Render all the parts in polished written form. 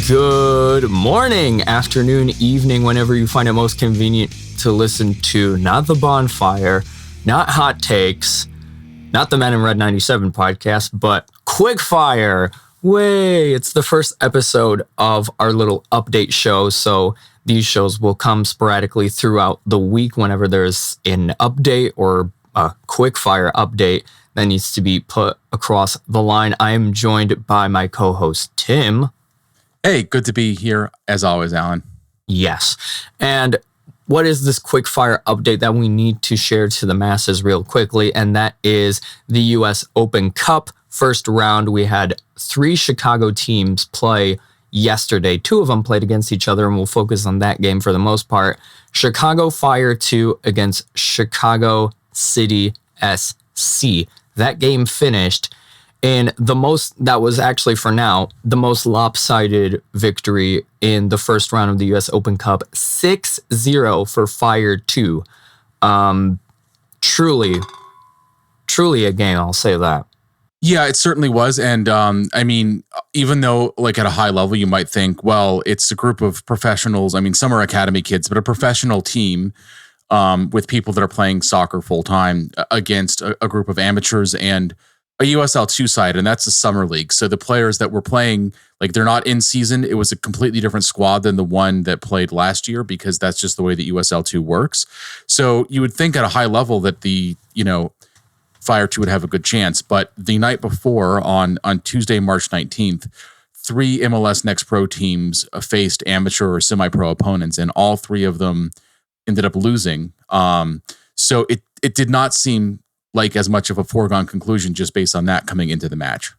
Good morning, afternoon, evening, whenever you find it most convenient to listen to not the Bonfire, not Hot Takes, not the Men in Red 97 podcast, but Quick Fire. Way, it's the first episode of our little update show, so these shows will come sporadically throughout the week whenever there's an update or a Quick Fire update that needs to be put across the line. I am joined by my co-host, Tim. Hey, good to be here, as always, Alan. Yes. And what is this quick fire update that we need to share to the masses real quickly? And that is the US Open Cup. First round, we had 3 Chicago teams play yesterday. 2 of them played against each other, and we'll focus on that game for the most part. Chicago Fire 2 against Chicago City SC. That game finished in the most lopsided victory in the first round of the US Open Cup, 6-0 for Fire 2. Truly a game, I'll say that. Yeah, it certainly was. And I mean, even though like at a high level, you might think, well, it's a group of professionals. I mean, some are academy kids, but a professional team with people that are playing soccer full time against a group of amateurs and a USL2 side, and that's a summer league. So the players that were playing, like they're not in season. It was a completely different squad than the one that played last year because that's just the way that USL2 works. So you would think at a high level that the, Fire 2 would have a good chance. But the night before on Tuesday, March 19th, 3 MLS Next Pro teams faced amateur or semi-pro opponents, and all 3 of them ended up losing. So it did not seem like as much of a foregone conclusion just based on that coming into the match.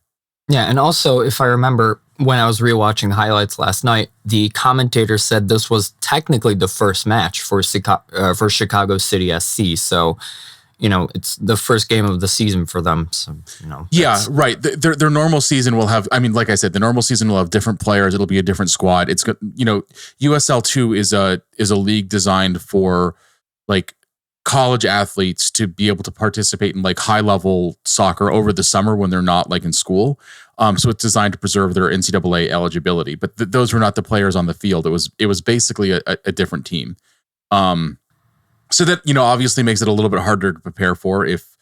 Yeah, and also, if I remember when I was rewatching the highlights last night, the commentator said this was technically the first match for Chicago City SC. So, it's the first game of the season for them. So, Yeah, right. Their normal season will have, like I said, the normal season will have different players. It'll be a different squad. It's, USL2 is a league designed for like college athletes to be able to participate in like high level soccer over the summer when they're not like in school. So it's designed to preserve their NCAA eligibility, but those were not the players on the field. It was basically a different team. So that, obviously makes it a little bit harder to prepare for if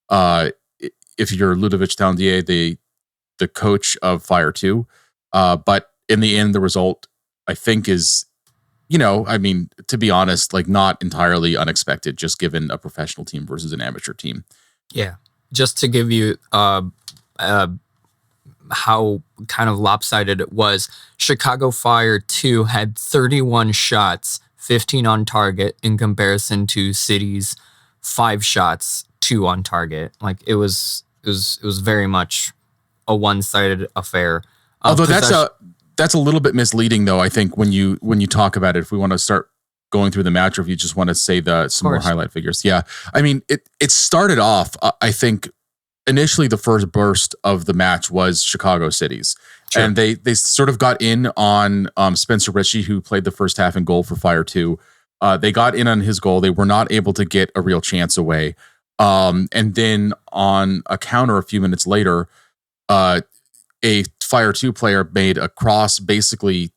you're Ludovic Talendier, the coach of Fire 2. But in the end, the result I think is, to be honest, like not entirely unexpected, just given a professional team versus an amateur team. Yeah. Just to give you how kind of lopsided it was, Chicago Fire 2 had 31 shots, 15 on target, in comparison to City's 5 shots, 2 on target. Like it was very much a one-sided affair. Although that's a little bit misleading, though. I think when you talk about it, if we want to start going through the match, or if you just want to say some more highlight figures, yeah. I mean, it started off. I think initially the first burst of the match was Chicago City's, sure. And they sort of got in on Spencer Ritchie, who played the first half in goal for Fire 2. They got in on his goal. They were not able to get a real chance away, and then on a counter a few minutes later, a Fire 2 player made a cross basically,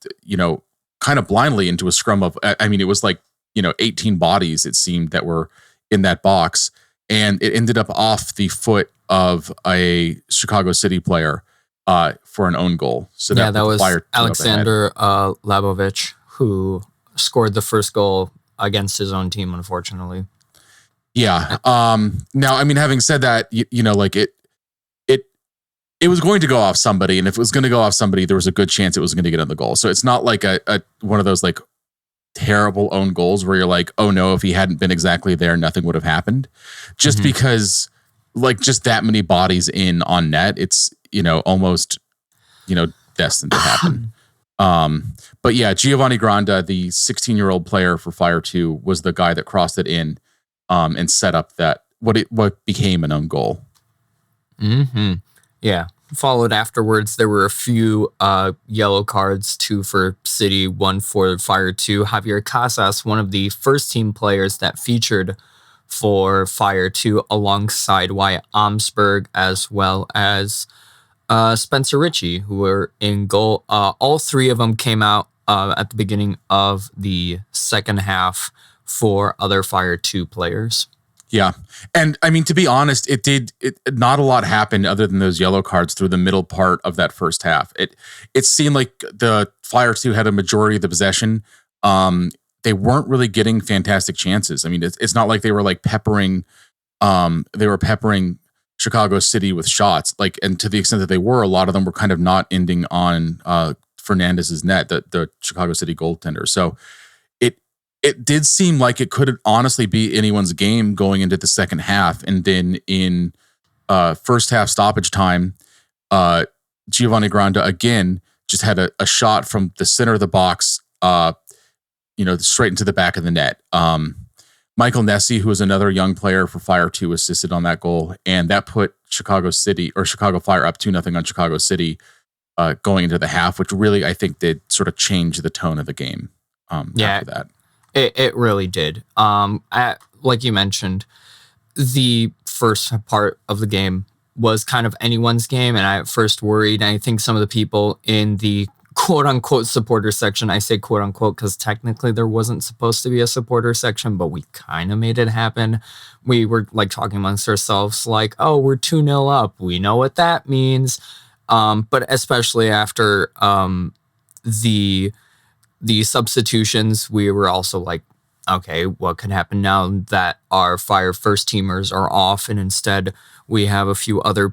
kind of blindly into a scrum of, it was like, 18 bodies, it seemed, that were in that box. And it ended up off the foot of a Chicago City player for an own goal. So that was Alexander Labovich, who scored the first goal against his own team, unfortunately. Yeah. Now, having said that, it was going to go off somebody, and if it was going to go off somebody, there was a good chance it was going to get on the goal. So it's not like a one of those like terrible own goals where you're like, oh no, if he hadn't been exactly there, nothing would have happened. Just because like just that many bodies in on net, it's almost destined to happen. But yeah, Giovanni Granda, the 16-year-old player for Fire 2, was the guy that crossed it in and set up that what became an own goal. Mm-hmm. Yeah. Followed afterwards, there were a few yellow cards, 2 for City, 1 for Fire 2. Javier Casas, one of the first team players that featured for Fire 2, alongside Wyatt Omsberg, as well as Spencer Ritchie, who were in goal. All three of them came out at the beginning of the second half for other Fire 2 players. Yeah. And I mean, to be honest, not a lot happened other than those yellow cards through the middle part of that first half. It seemed like the Fire 2 had a majority of the possession. They weren't really getting fantastic chances. I mean, it's not like they were like peppering Chicago City with shots. Like, and to the extent that they were, a lot of them were kind of not ending on Fernandez's net, the Chicago City goaltender. So it did seem like it could honestly be anyone's game going into the second half. And then in first half stoppage time, Giovanni Granda again just had a shot from the center of the box, straight into the back of the net. Michael Nessie, who was another young player for Fire 2, assisted on that goal, and that put Chicago Fire up 2-0 on Chicago City going into the half, which really I think did sort of change the tone of the game. After that. It really did. Like you mentioned, the first part of the game was kind of anyone's game, and I at first worried. And I think some of the people in the quote-unquote supporter section, I say quote-unquote because technically there wasn't supposed to be a supporter section, but we kind of made it happen. We were like talking amongst ourselves like, oh, we're 2-0 up. We know what that means. But especially after the substitutions, we were also like, okay, what could happen now that our Fire first teamers are off, and instead we have a few other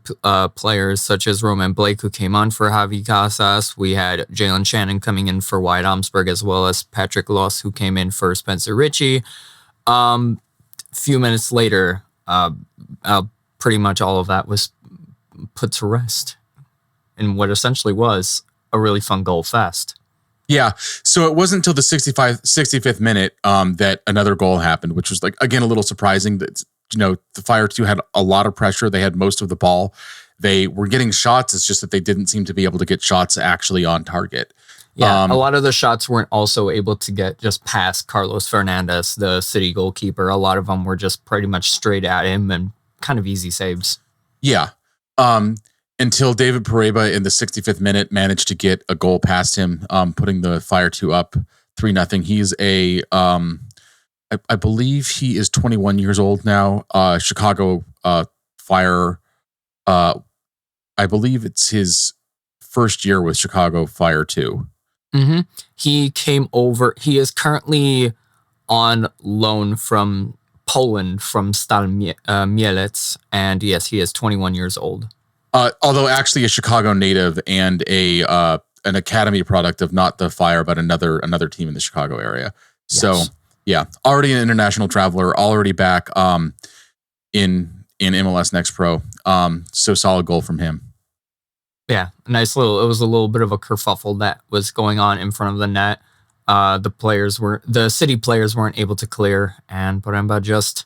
players such as Roman Blake, who came on for Javi Casas. We had Jalen Shannon coming in for Wyatt Omsberg, as well as Patrick Loss, who came in for Spencer Ritchie. Few minutes later, pretty much all of that was put to rest in what essentially was a really fun goal fest. Yeah. So it wasn't until the 65th minute that another goal happened, which was like, again, a little surprising that, the Fire 2 had a lot of pressure. They had most of the ball. They were getting shots. It's just that they didn't seem to be able to get shots actually on target. Yeah. A lot of the shots weren't also able to get just past Carlos Fernandez, the City goalkeeper. A lot of them were just pretty much straight at him and kind of easy saves. Yeah. Until David Pareba in the 65th minute managed to get a goal past him, putting the Fire 2 up 3-0. He's I believe he is 21 years old now. Chicago Fire. I believe it's his first year with Chicago Fire 2. Mm-hmm. He came over. He is currently on loan from Poland, from Stal Mielec. And yes, he is 21 years old. Although actually a Chicago native and an academy product of not the Fire, but another team in the Chicago area. Yes. So yeah, already an international traveler, already back in MLS Next Pro. So solid goal from him. Yeah, it was a little bit of a kerfuffle that was going on in front of the net. The City players weren't able to clear, and Paremba just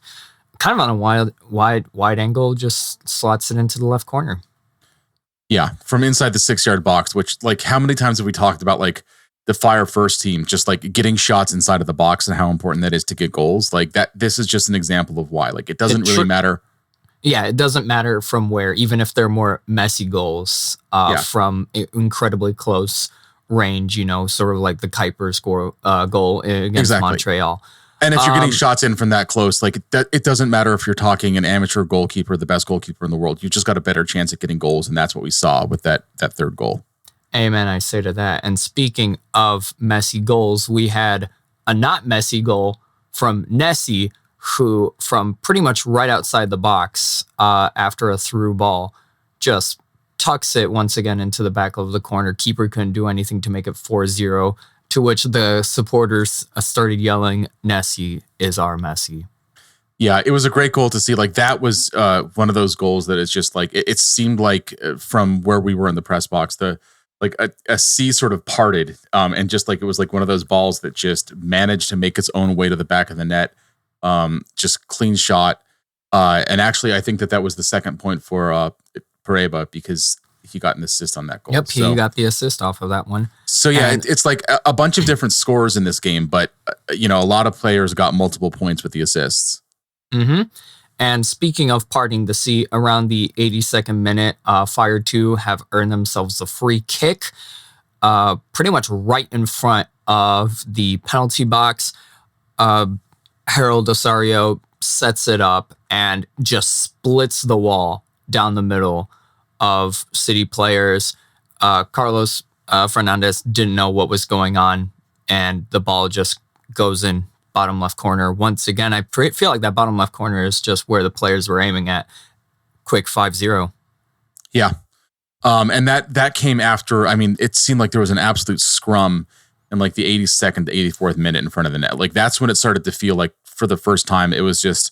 kind of on a wide angle just slots it into the left corner. Yeah, from inside the 6-yard box, which, like, how many times have we talked about, like, the Fire first team just, like, getting shots inside of the box and how important that is to get goals? Like, that. This is just an example of why. Like, it doesn't really matter. Yeah, it doesn't matter from where, even if they're more messy goals from incredibly close range, sort of like the Kuiper goal against Montreal. And if you're getting shots in from that close, like it doesn't matter if you're talking an amateur goalkeeper, the best goalkeeper in the world. You just got a better chance at getting goals, and that's what we saw with that third goal. Amen, I say to that. And speaking of messy goals, we had a not messy goal from Nessie, who from pretty much right outside the box after a through ball just tucks it once again into the back of the corner. Keeper couldn't do anything to make it 4-0. To which the supporters started yelling, "Nessie is our Messi." Yeah, it was a great goal to see. Like, that was one of those goals that is just like, it seemed like from where we were in the press box, a sea sort of parted, and just like it was like one of those balls that just managed to make its own way to the back of the net. Just clean shot. And actually, I think that was the second point for Pareba, because he got an assist on that goal. Yep, he got the assist off of that one. So yeah, it's like a bunch of different scores in this game, but a lot of players got multiple points with the assists. Mm-hmm. And speaking of parting the sea, around the 82nd minute, Fire 2 have earned themselves a free kick, pretty much right in front of the penalty box. Harold Osario sets it up and just splits the wall down the middle of City players. Carlos Fernandez didn't know what was going on, and the ball just goes in bottom left corner. Once again, I feel like that bottom left corner is just where the players were aiming at. Quick 5-0. Yeah. And that came after, I mean, it seemed like there was an absolute scrum in like the 82nd to 84th minute in front of the net. Like that's when it started to feel like for the first time, it was just,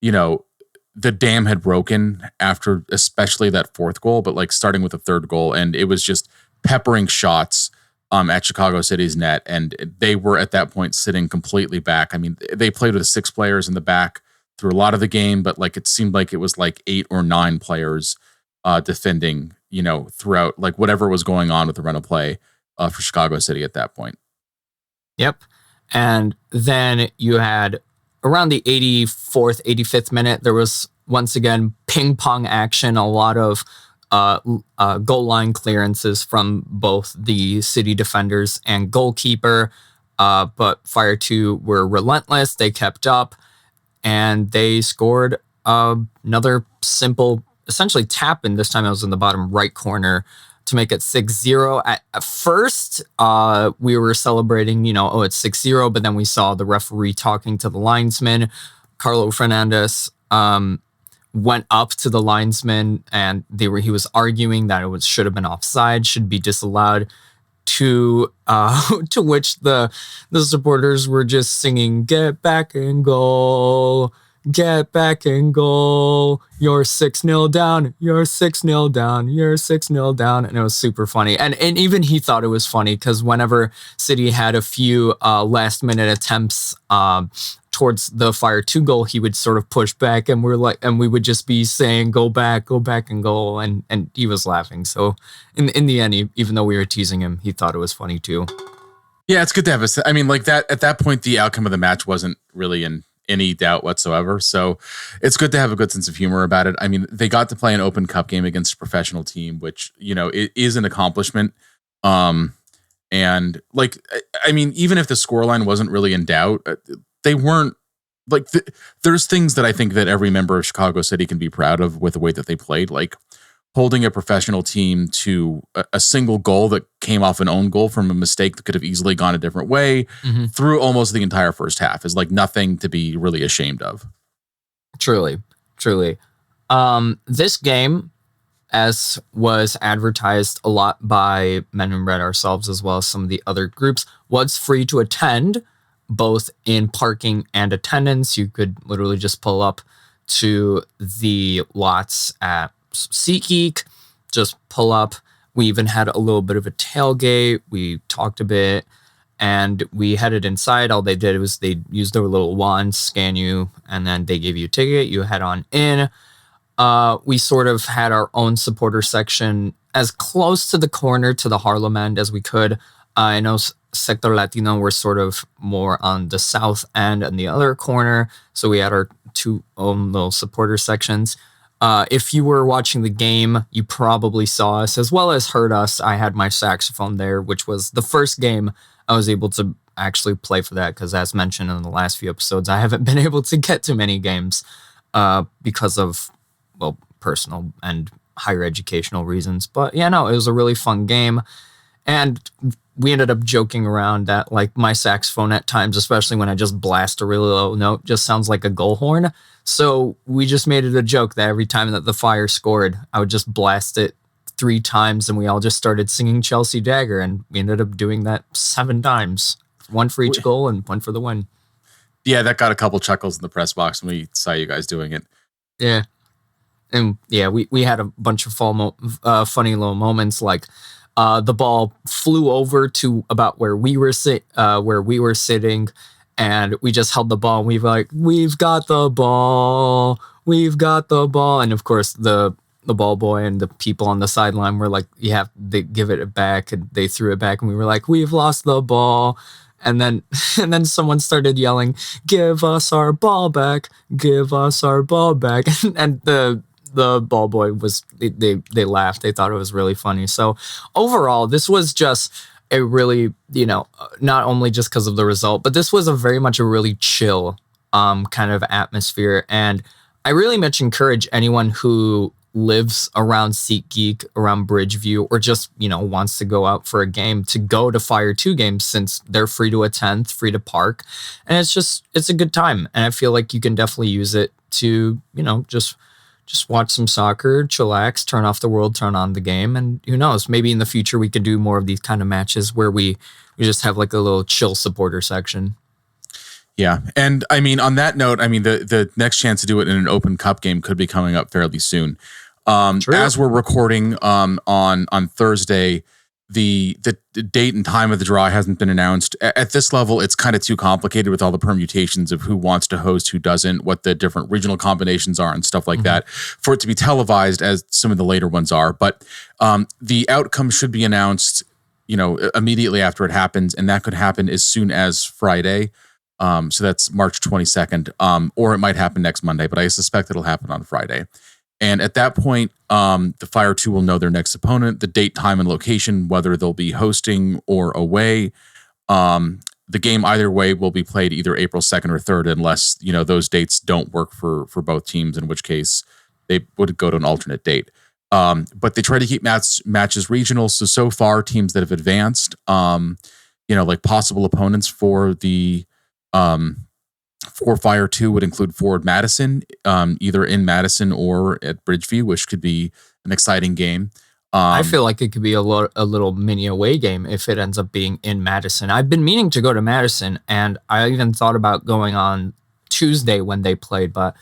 the dam had broken after especially that fourth goal, but like starting with the third goal. And it was just peppering shots at Chicago City's net. And they were at that point sitting completely back. I mean, they played with 6 players in the back through a lot of the game, but like it seemed like it was like 8 or 9 players defending, throughout like whatever was going on with the run of play for Chicago City at that point. Yep. And then you had around the 84th, 85th minute, there was once again ping pong action, a lot of goal line clearances from both the City defenders and goalkeeper. But Fire 2 were relentless. They kept up and they scored another simple, essentially tap in. This time it was in the bottom right corner to make it 6-0. At first, we were celebrating, it's 6-0, but then we saw the referee talking to the linesman. Carlos Fernandez went up to the linesman and he was arguing that should have been offside, should be disallowed. To which the supporters were just singing, "Get back and goal. Get back and goal. You're 6-0 down. You're 6-0 down. You're 6-0 down." And it was super funny. And even he thought it was funny because whenever City had a few last minute attempts towards the Fire 2 goal, he would sort of push back and we would just be saying, go back and goal. And he was laughing. So in the end, even though we were teasing him, he thought it was funny too. Yeah, it's good to have I mean, like that at that point, the outcome of the match wasn't really in any doubt whatsoever. So it's good to have a good sense of humor about it. I mean, they got to play an Open Cup game against a professional team, which, it is an accomplishment. And like, I mean, even if the scoreline wasn't really in doubt, they weren't like, there's things that I think that every member of Chicago City can be proud of with the way that they played, like holding a professional team to a single goal that came off an own goal from a mistake that could have easily gone a different way through almost the entire first half is like nothing to be really ashamed of. Truly. This game, as was advertised a lot by Men in Red ourselves, as well as some of the other groups, was free to attend, both in parking and attendance. You could literally just pull up to the lots at SeatGeek, just pull up. We even had a little bit of a tailgate. We talked a bit and we headed inside. All they did was they used their little wand, scan you, and then they gave you a ticket. You head on in. We sort of had our own supporter section as close to the corner to the Harlem end as we could. I know Sector Latino were sort of more on the south end and the other corner. So we had our two own little supporter sections. If you were watching the game, you probably saw us as well as heard us. I had my saxophone there, which was the first game I was able to actually play for that because, as mentioned in the last few episodes, I haven't been able to get to many games because of, personal and higher educational reasons. But yeah, no, it was a really fun game. And we ended up joking around that like my saxophone at times, especially when I just blast a really low note, just sounds like a goal horn. So we just made it a joke that every time that the Fire scored, I would just blast it 3 times and we all just started singing Chelsea Dagger. And we ended up doing that 7 times, 1 for each goal and 1 for the win. Yeah, that got a couple chuckles in the press box when we saw you guys doing it. Yeah. And yeah, we had a bunch of funny little moments like the ball flew over to about where we were sitting, and we just held the ball. And we were like, "We've got the ball, and of course the ball boy and the people on the sideline were like, "They give it back," and they threw it back, and we were like, "We've lost the ball," And then and then someone started yelling, "Give us our ball back, give us our ball back." And the ball boy was they laughed. They thought it was really funny. So overall, this was just a really, not only just because of the result, but this was a very much a really chill kind of atmosphere. And I really much encourage anyone who lives around SeatGeek, around Bridgeview, or just, wants to go out for a game to go to Fire 2 games, since they're free to attend, free to park. And it's a good time. And I feel like you can definitely use it to, just watch some soccer, chillax, turn off the world, turn on the game. And who knows, maybe in the future we could do more of these kind of matches where we just have like a little chill supporter section. Yeah. And I mean, on that note, I mean, the next chance to do it in an Open Cup game could be coming up fairly soon. As we're recording on Thursday, the date and time of the draw hasn't been announced. At this level, it's kind of too complicated with all the permutations of who wants to host, who doesn't, what the different regional combinations are and stuff like that for it to be televised as some of the later ones are. But the outcome should be announced, immediately after it happens. And that could happen as soon as Friday. So that's March 22nd, or it might happen next Monday, but I suspect it'll happen on Friday. And at that point, the Fire 2 will know their next opponent, the date, time, and location, whether they'll be hosting or away. The game either way will be played either April 2nd or 3rd, unless, those dates don't work for both teams, in which case they would go to an alternate date. But they try to keep matches regional. So far, teams that have advanced, like possible opponents for the for Fire 2 would include Forward Madison, either in Madison or at Bridgeview, which could be an exciting game. I feel like it could be a little mini away game if it ends up being in Madison. I've been meaning to go to Madison, and I even thought about going on Tuesday when they played, but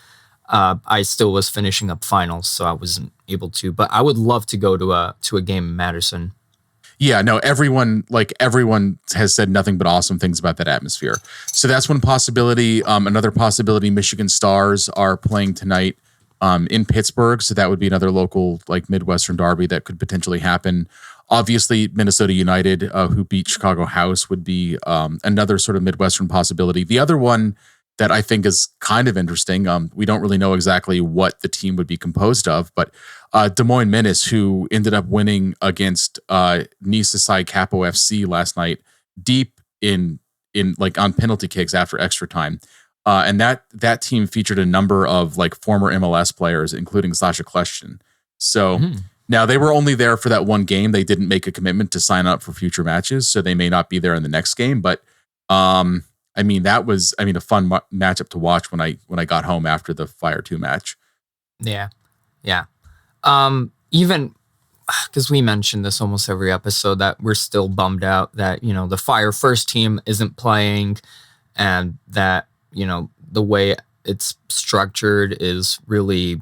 I still was finishing up finals, so I wasn't able to. But I would love to go to a game in Madison. Yeah, no, everyone has said nothing but awesome things about that atmosphere. So that's one possibility. Another possibility, Michigan Stars are playing tonight in Pittsburgh. So that would be another local, like, Midwestern derby that could potentially happen. Obviously, Minnesota United, who beat Chicago House, would be another sort of Midwestern possibility. The other one that I think is kind of interesting, we don't really know exactly what the team would be composed of, but Des Moines Menace, who ended up winning against Nice Capo FC last night, deep in like on penalty kicks after extra time. And that team featured a number of like former MLS players, including Sasha Kleshtin. So now they were only there for that one game. They didn't make a commitment to sign up for future matches, so they may not be there in the next game. But that was a fun matchup to watch when I got home after the Fire 2 match. Yeah. Even because we mentioned this almost every episode, that we're still bummed out that, the Fire first team isn't playing, and that, the way it's structured is really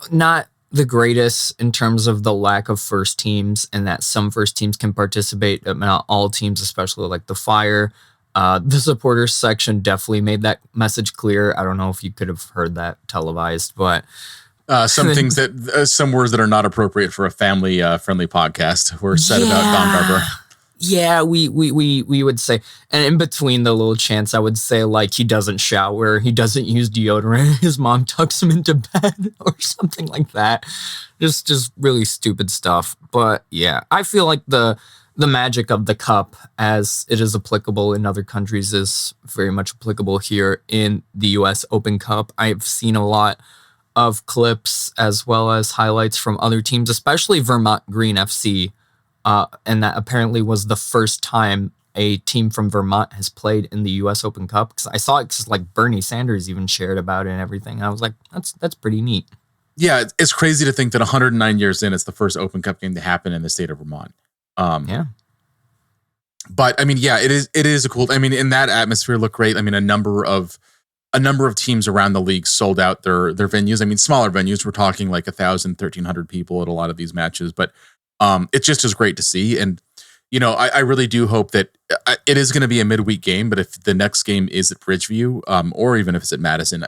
not the greatest in terms of the lack of first teams, and that some first teams can participate, but not all teams, especially like the Fire. The supporters section definitely made that message clear. I don't know if you could have heard that televised, but some things some words that are not appropriate for a family friendly podcast were said about Don Garber. Yeah, we would say, and in between the little chants, I would say, like, he doesn't shower, he doesn't use deodorant, his mom tucks him into bed or something like that. Just really stupid stuff. But yeah, I feel like the magic of the cup, as it is applicable in other countries, is very much applicable here in the US Open Cup. I've seen a lot of clips as well as highlights from other teams, especially Vermont Green FC. And that apparently was the first time a team from Vermont has played in the US Open Cup. Because I saw it, because like Bernie Sanders even shared about it and everything. And I was like, that's pretty neat. Yeah, it's crazy to think that 109 years in, it's the first Open Cup game to happen in the state of Vermont. Yeah. But it is a cool, in that atmosphere looked great. A number of teams around the league sold out their venues. Smaller venues, we're talking like 1,000, 1,300 people at a lot of these matches, but it just is great to see. And, I really do hope that it is going to be a midweek game, but if the next game is at Bridgeview, or even if it's at Madison,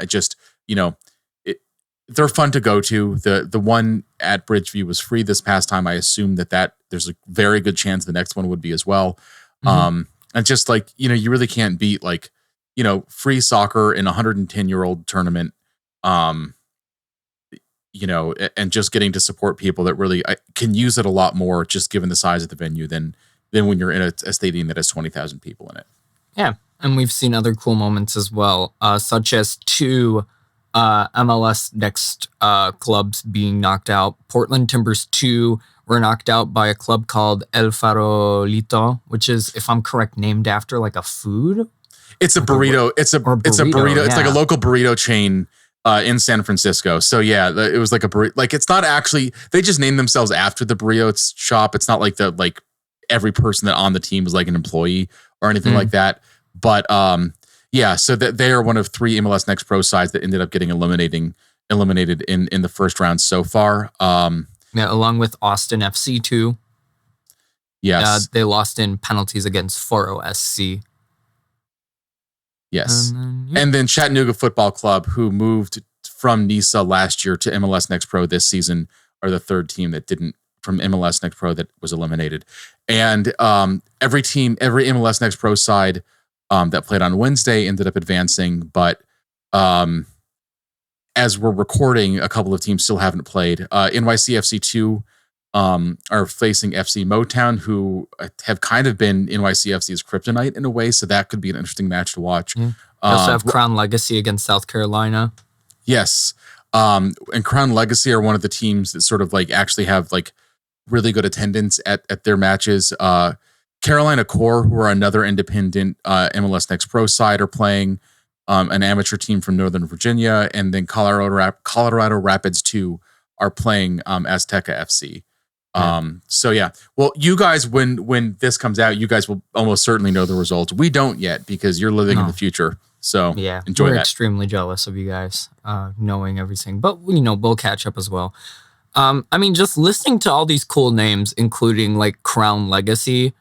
they're fun to go to. The one at Bridgeview was free this past time. I assume that there's a very good chance the next one would be as well. And just like, you really can't beat like, free soccer in a 110-year-old tournament. And just getting to support people that really can use it a lot more, just given the size of the venue than when you're in a stadium that has 20,000 people in it. Yeah. And we've seen other cool moments as well, such as 2 MLS Next clubs being knocked out. Portland Timbers 2 were knocked out by a club called El Farolito, which is, if I'm correct, named after like a food. It's a burrito. It's a burrito. Yeah. It's like a local burrito chain in San Francisco. So yeah, it was like a burrito. Like it's not actually, they just named themselves after the burrito shop. It's not like every person that on the team was like an employee or anything like that. But yeah, so that they are one of 3 MLS Next Pro sides that ended up getting eliminated in the first round so far. Yeah, along with Austin FC too. Yes, they lost in penalties against Foro SC. Yes, and then Chattanooga Football Club, who moved from NISA last year to MLS Next Pro this season, are the 3rd team that didn't from MLS Next Pro that was eliminated. And every MLS Next Pro side that played on Wednesday ended up advancing, but as we're recording, a couple of teams still haven't played. NYCFC 2 are facing FC Motown, who have kind of been NYCFC's kryptonite in a way, so that could be an interesting match to watch. We also have Crown Legacy against South Carolina. Yes. And Crown Legacy are one of the teams that sort of like actually have like really good attendance at their matches. Carolina Core, who are another independent MLS Next Pro side, are playing an amateur team from Northern Virginia, and then Colorado Rapids 2 are playing Azteca FC. So yeah, well, you guys, when this comes out, you guys will almost certainly know the results. We don't yet because you're living in the future. So yeah, enjoy we're that. Extremely jealous of you guys knowing everything, but we'll catch up as well. I mean, just listening to all these cool names, including like Crown Legacy,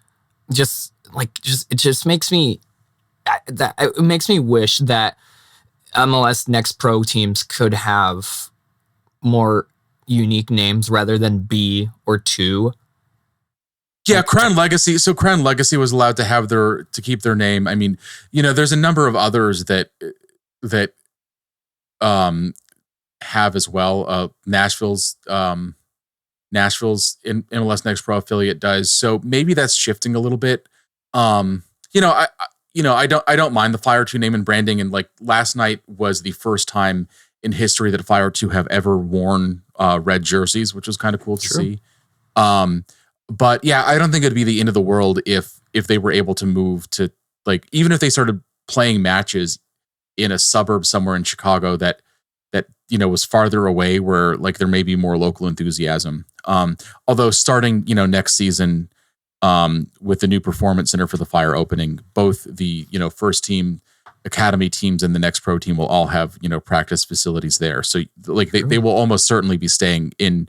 it just makes me wish that MLS Next Pro teams could have more unique names rather than B or 2. Yeah, Crown Legacy. So Crown Legacy was allowed to have to keep their name. I mean, there's a number of others that have as well. Nashville's in MLS Next Pro affiliate does. So maybe that's shifting a little bit. I don't mind the Fire 2 name and branding. And like last night was the first time in history that Fire 2 have ever worn red jerseys, which was kind of cool to see. But yeah, I don't think it'd be the end of the world if they were able to move to, like, even if they started playing matches in a suburb somewhere in Chicago that was farther away, where like there may be more local enthusiasm. Although starting next season with the new performance center for the Fire opening, both the first team academy teams and the Next Pro team will all have practice facilities there. So like they will almost certainly be staying in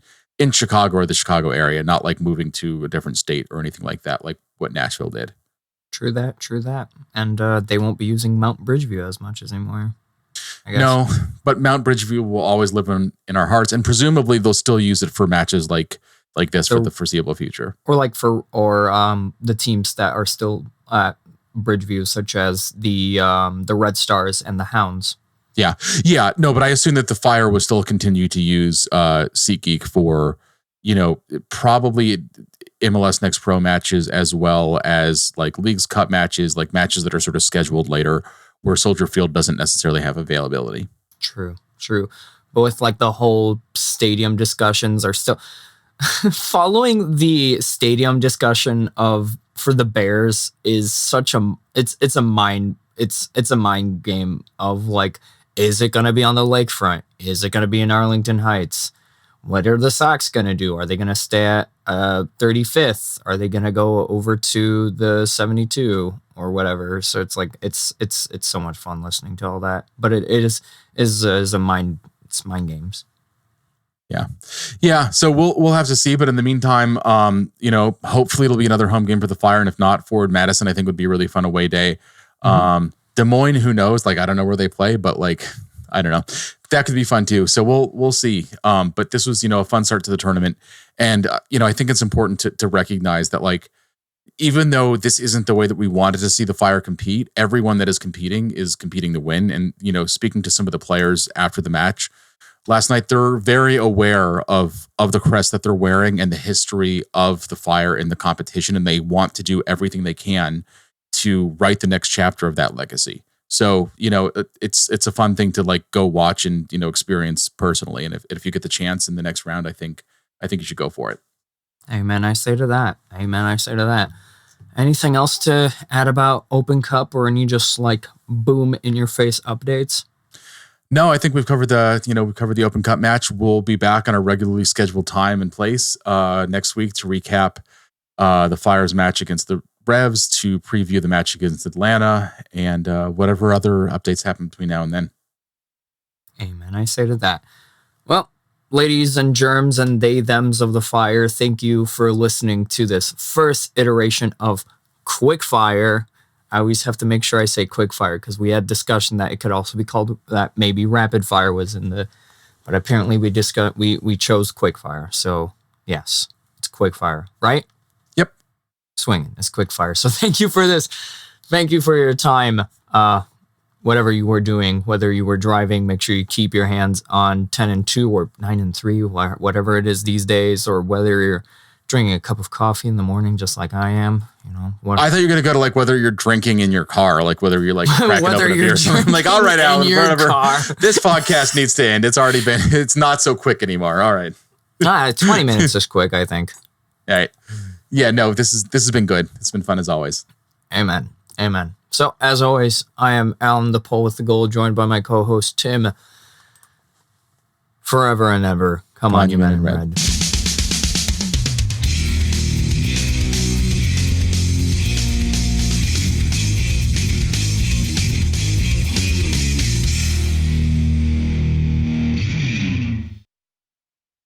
Chicago or the Chicago area, not like moving to a different state or anything like that, like what Nashville did. True that. And they won't be using Mount Bridgeview as much as anymore, I guess. No, but Mount Bridgeview will always live in our hearts, and presumably they'll still use it for matches like this for the foreseeable future. Or like the teams that are still at Bridgeview, such as the Red Stars and the Hounds. Yeah. No, but I assume that the Fire will still continue to use SeatGeek for, probably MLS Next Pro matches, as well as like Leagues Cup matches, like matches that are sort of scheduled later where Soldier Field doesn't necessarily have availability. True. But with like the whole stadium discussions are still following the stadium discussion for the Bears is such it's a mind game of like, is it going to be on the lakefront? Is it going to be in Arlington Heights? What are the Sox going to do? Are they going to stay at 35th? Are they going to go over to the 72 or whatever? So it's like it's so much fun listening to all that. But it is a mind. It's mind games. Yeah. So we'll have to see. But in the meantime, hopefully it'll be another home game for the Fire, and if not, Forward Madison, I think would be a really fun away day. Des Moines, who knows? Like, I don't know where they play, but like, I don't know. That could be fun too. So we'll see. But this was, a fun start to the tournament. And, I think it's important to recognize that, like, even though this isn't the way that we wanted to see the Fire compete, everyone that is competing to win. And, speaking to some of the players after the match last night, they're very aware of the crest that they're wearing and the history of the Fire in the competition. And they want to do everything they can to write the next chapter of that legacy. So, it's a fun thing to like go watch and, experience personally. And if you get the chance in the next round, I think you should go for it. Amen. I say to that. Anything else to add about Open Cup or any just like boom in your face updates? No, I think we've covered the Open Cup match. We'll be back on a regularly scheduled time and place next week to recap the Fire's match against the Revs, to preview the match against Atlanta, and whatever other updates happen between now and then. Amen. I say to that. Well, ladies and germs and they, thems of the Fire, thank you for listening to this first iteration of Quickfire. I always have to make sure I say Quickfire because we had discussion that it could also be called that maybe Rapid Fire was in the, but apparently we chose Quickfire. So yes, it's Quickfire, right? Yep. Swinging. It's Quickfire. So thank you for this. Thank you for your time. Whatever you were doing, whether you were driving, make sure you keep your hands on 10 and 2 or 9 and 3, whatever it is these days, or whether you're drinking a cup of coffee in the morning, just like I am. I thought you were going to go to like whether you're drinking in your car, like whether you're like cracking open a beer. I'm like, all right, Alan, whatever. This podcast needs to end. It's not so quick anymore. All right. 20 minutes is quick, I think. All right. Yeah, no, this has been good. It's been fun as always. Amen. So, as always, I am Alan the Pole with the Gold, joined by my co-host, Tim. Forever and ever. Come on, you men in red.